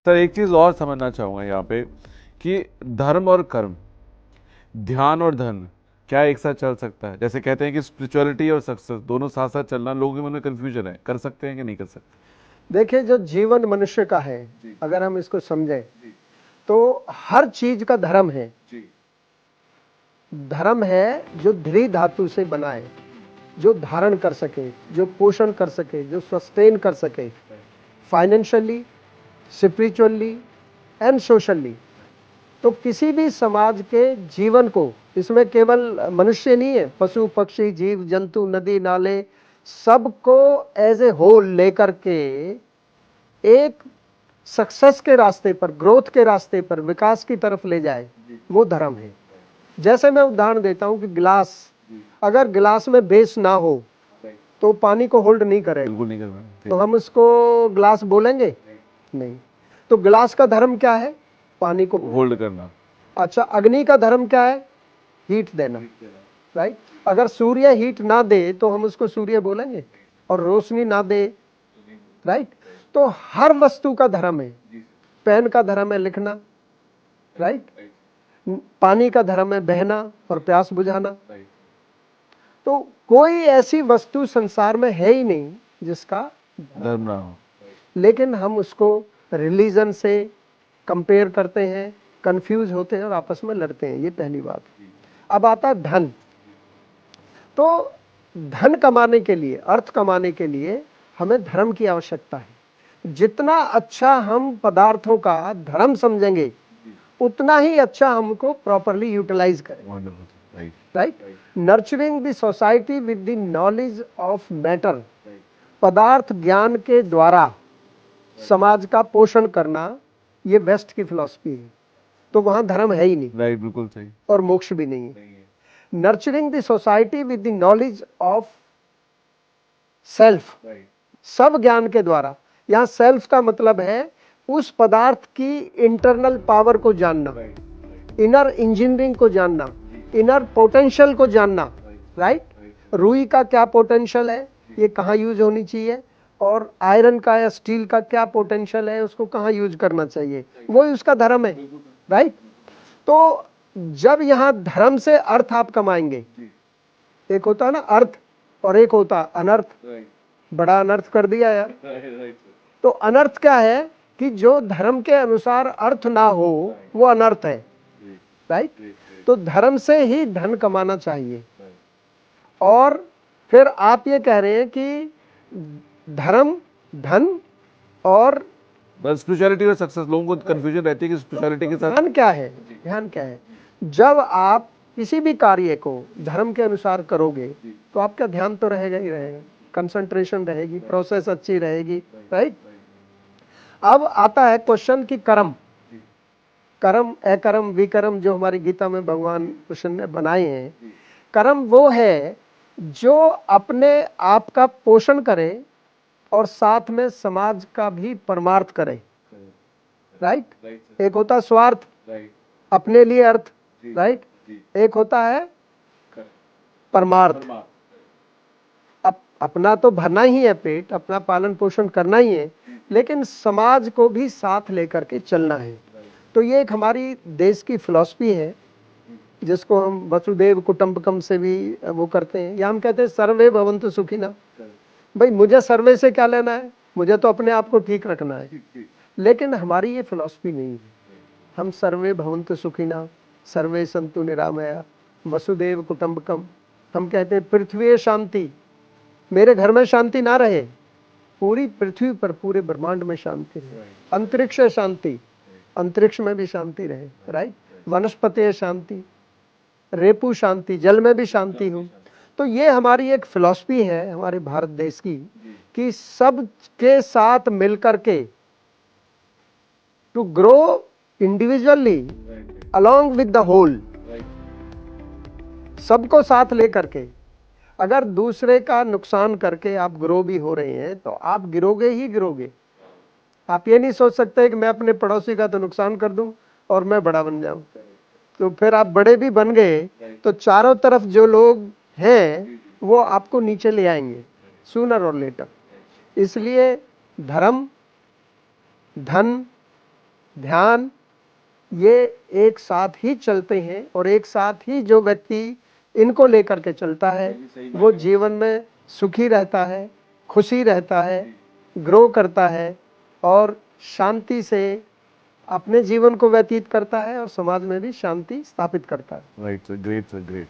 Sir एक चीज़ और समझना चाहूँगा यहाँ पे कि धर्म और कर्म, ध्यान और धन क्या एक साथ चल सकता है? जैसे कहते हैं कि स्पिरिचुअलिटी और सक्सेस दोनों साथ साथ चलना, लोगों के मन में कंफ्यूजन है, कर सकते हैं कि नहीं कर सकते? देखिए, जो जीवन मनुष्य का है, अगर हम इसको समझें तो हर चीज का धर्म है। धर्म है जो ध्री धातु से बना है, जो धारण कर सके, जो पोषण कर सके, जो सस्टेन कर सके, फाइनेंशियली, स्पिरिचुअली एंड सोशली। तो किसी भी समाज के जीवन को, इसमें केवल मनुष्य नहीं है, पशु पक्षी जीव जंतु नदी नाले सबको एज ए होल लेकर के एक सक्सेस के रास्ते पर, ग्रोथ के रास्ते पर, विकास की तरफ ले जाए, वो धर्म है। जैसे मैं उदाहरण देता हूं कि गिलास, अगर गिलास में बेस ना हो तो पानी को होल्ड नहीं करेगा, बिल्कुल नहीं कर पाए। तो हम उसको ग्लास बोलेंगे नहीं। तो गिलास का धर्म क्या है? पानी को होल्ड करना। अच्छा, अग्नि का धर्म क्या है? हीट देना, राइट। अगर सूर्य हीट ना दे तो हम उसको सूर्य बोलेंगे, और रोशनी ना दे, राइट। तो हर वस्तु का धर्म है। पेन का धर्म है लिखना, राइट। पानी का धर्म है बहना और प्यास बुझाना। तो कोई ऐसी वस्तु संसार में है ही नहीं जिसका धर्म ना हो। लेकिन हम उसको रिलीजन से कंपेयर करते हैं, कंफ्यूज होते हैं और आपस में लड़ते हैं। ये पहली बात। अब आता है धन। तो धन कमाने के लिए, अर्थ कमाने के लिए हमें धर्म की आवश्यकता है। जितना अच्छा हम पदार्थों का धर्म समझेंगे, उतना ही अच्छा हमको प्रॉपरली यूटिलाइज करें, right. Nurturing the society with the knowledge of matter, पदार्थ ज्ञान के द्वारा समाज का पोषण करना, ये वेस्ट की फिलॉसफी है। तो वहां धर्म है ही नहीं, राइट, बिल्कुल सही। और मोक्ष भी नहीं है। Nurturing the society with the knowledge of self, सब ज्ञान के द्वारा। यहां सेल्फ का मतलब है उस पदार्थ की इंटरनल पावर को जानना, इनर इंजीनियरिंग को जानना, इनर पोटेंशियल को जानना, राइट। रुई का क्या पोटेंशियल है, ये कहाँ यूज होनी चाहिए, और आयरन का या स्टील का क्या पोटेंशियल है, उसको कहाँ यूज करना चाहिए, वो उसका धर्म है, राइट। तो जब यहाँ धर्म से अर्थ आप कमाएंगे, एक होता है ना अर्थ और एक होता अनर्थ। बड़ा अनर्थ कर दिया यार। तो अनर्थ क्या है कि जो धर्म के अनुसार अर्थ ना हो वो अनर्थ है, राइट। तो धर्म से ही धन कमाना चाहिए। और फिर आप ये कह रहे हैं कि धर्म, धन और बस स्पिरिचुअलिटी और सक्सेस, लोगों को कंफ्यूजन रहती है कि स्पिरिचुअलिटी के साथ ध्यान क्या है। ध्यान क्या है? जब आप किसी भी कार्य को धर्म के अनुसार करोगे तो आपका ध्यान तो रहेगा ही रहेगा, कंसंट्रेशन रहेगी, प्रोसेस अच्छी रहेगी, राइट। अब आता है क्वेश्चन कि कर्म, कर्म अकर्म विकर्म जो हमारी गीता में भगवान कृष्ण ने बनाए हैं। कर्म वो है जो अपने आप का पोषण करे और साथ में समाज का भी परमार्थ करे, राइट। एक होता है स्वार्थ, अपने लिए अर्थ, राइट। एक होता है परमार्थ, अपना तो भरना ही है, पेट अपना पालन पोषण करना ही है, लेकिन समाज को भी साथ लेकर के चलना है। तो ये एक हमारी देश की फिलॉसफी है जिसको हम वसुदेव कुटुंबकम से भी वो करते हैं, या हम कहते हैं सर्वे भवन्तु सुखिनः। भाई मुझे सर्वे से क्या लेना है, मुझे तो अपने आप को ठीक रखना है। लेकिन हमारी ये फिलॉसफी नहीं है। हम सर्वे भवन्तु सुखिनः, सर्वे सन्तु निरामया, वसुदेव कुटुंबकम। हम कहते हैं पृथ्वी शांति, मेरे घर में शांति ना रहे, पूरी पृथ्वी पर, पूरे ब्रह्मांड में शांति रहे। अंतरिक्ष शांति, अंतरिक्ष में भी शांति रहे, राइट। वनस्पति शांति, रेपु शांति, जल में भी शांति हो। तो ये हमारी एक फिलॉसफी है हमारे भारत देश की कि सब के साथ मिलकर के to grow individually along with the whole, सबको साथ लेकर के। अगर दूसरे का नुकसान करके आप ग्रो भी हो रहे हैं तो आप गिरोगे ही गिरोगे। आप ये नहीं सोच सकते कि मैं अपने पड़ोसी का तो नुकसान कर दूं और मैं बड़ा बन जाऊं। तो फिर आप बड़े भी बन गए तो चारों तरफ जो लोग हैं वो आपको नीचे ले आएंगे सूनर और लेटर। इसलिए धर्म, धन ध्यान, ये एक साथ ही चलते हैं और एक साथ ही जो व्यक्ति इनको लेकर के चलता है वो जीवन में सुखी रहता है, खुशी रहता है, ग्रो करता है और शांति से अपने जीवन को व्यतीत करता है और समाज में भी शांति स्थापित करता है। Right sir, great sir, great.